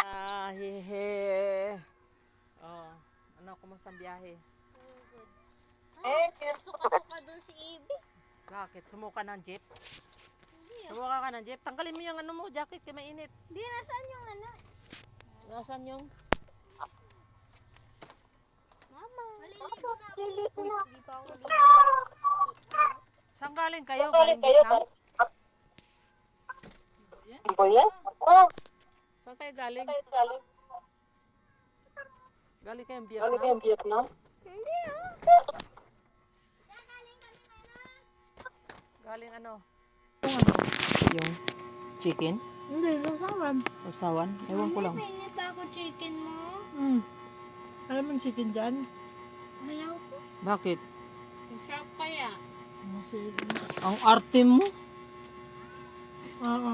Biyahe. Oh, ano, kumusta ang biyahe? Good. Ay, suka-suka dun si Ibi. Bakit? Sumuka ng jeep? Hindi Sumuka ka ng jeep? Tanggalin mo yung ano mo, jacket, kaya mainit. Di, nasaan yung ano? Nasaan yung? Mama. Maliligo na ako. Uy, hindi pa ako naligo. Saan galing kayo? Galing Vietnam? Saan kayo galing? Galing kayong Vietnam? Hindi ah. Galing ano? Yung chicken? Hindi, lusawan. Usawan? Ewan ko lang. Pinit pa ako chicken mo. Alam mo yung chicken dyan? Ayaw ko. Bakit? Masarap kaya. Masili. Ang arte mo. Oo.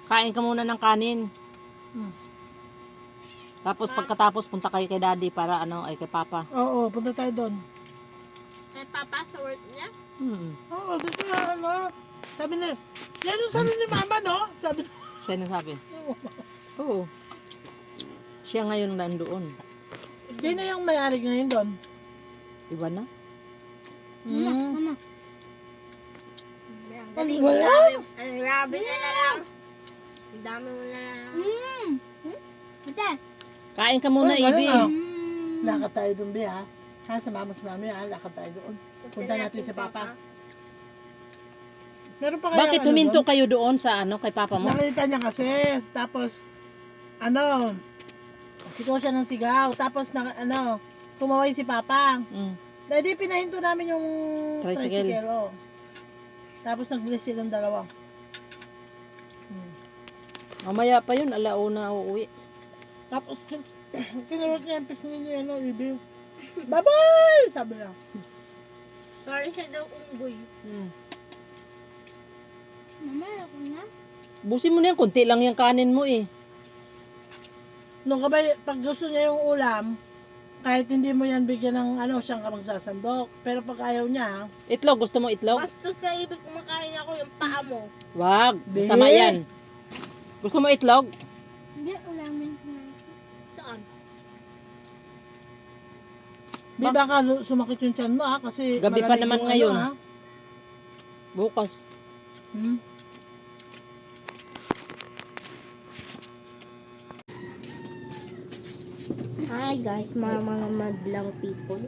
Kain ka muna ng kanin. Tapos pagkatapos punta kayo kay daddy para ano, ay kay papa. Oo, punta tayo doon. Kay Papa sa work niya? Oo, dito na ano. Sabi na, yan yung sabi ni mama, no? Sabi Sino sabi? Oo. Siya ngayon nandoon. sino yung may-ari ngayon doon? Iba na? Mama. Ang Ang wala? dami. Ang grabe na lang. Ang dami mo na lang. Ate. Kain ka muna, Ay, wala Ibi. na. Lakad tayo doon, Bi, ha? Ha, sa mama, ha? Lakad tayo doon. Punta natin sa papa. Meron pa kaya Bakit ano huminto doon? kayo doon sa ano, kay papa mo? Nakita niya kasi. Tapos, ano, sigaw siya ng sigaw. Tapos, tumaway si papa. Mm. Dahil pinahinto namin yung Tricycle. tricycle. Oh. Tapos nag-bless silang dalawa. Mamaya pa yun, alauna uuwi. Tapos kinurot niya yung pisngi niya, Ibi. Bye-bye! Sabi niya. Parang siya daw unggoy. Mama, ako na. Busin mo na yan, kunti lang yung kanin mo eh. Nung kabay, pag gusto niya yung ulam, kahit hindi mo yan bigyan ng siyang ka magsasandok. Pero pag ayaw niya, Itlog, gusto mo itlog? Bastos sa ibig kumakain ako yung paa mo. Wag, Be. masama yan. Gusto mo itlog? Hindi, ulamin ko na. Saan? di baka sumakit yung tiyan mo kasi Gabi pa malamig naman yung ngayon. Bukas. Hi guys, mga madlang people.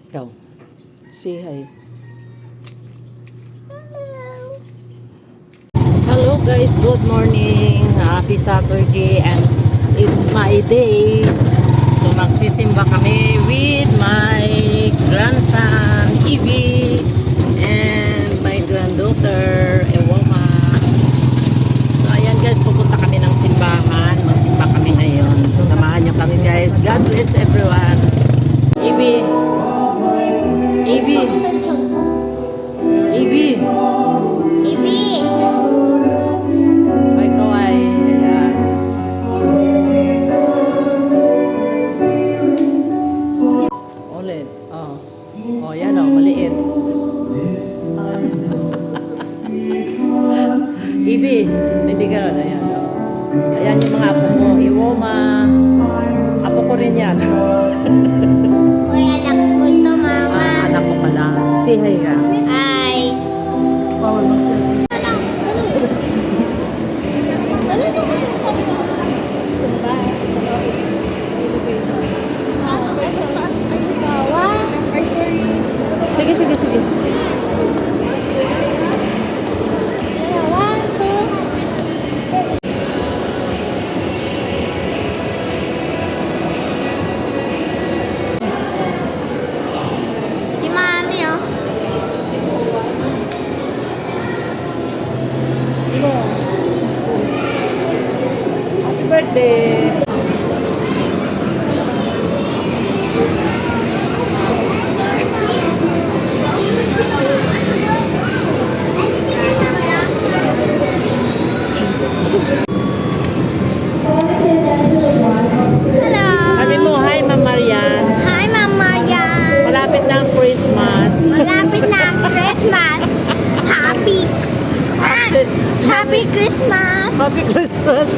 Ikaw. Say hi. Hello guys, good morning. Happy Saturday and it's my day. So magsisimba kami with my grandson, Evie, and my granddaughter, Ewama. So ayan guys, pupunta kami ng simbahan. Magsimba kami ngayon. So samahan nyo kami guys. God bless everyone. Evie. Evie. Evie. Ibi! May kaway. Ayan. Ulit. Oh. Oh, yan oh, maliit. Ibi, hindi ka rin. Ayan. Oh. Ayan yung mga apo mo. Iwoma. Apo ko rin yan. Uy, anak ko to, mama. Anak ko pala. Say hi ka. Hi! bawal magsalita. Sige, sige, sige. Si Mami, oh. Happy birthday. Hello! Sabi mo, hi Ma'am Marian. Hi, Ma'am Marian! Malapit na ang Christmas. Malapit na ang Christmas! Happy! Happy Christmas! Happy Christmas.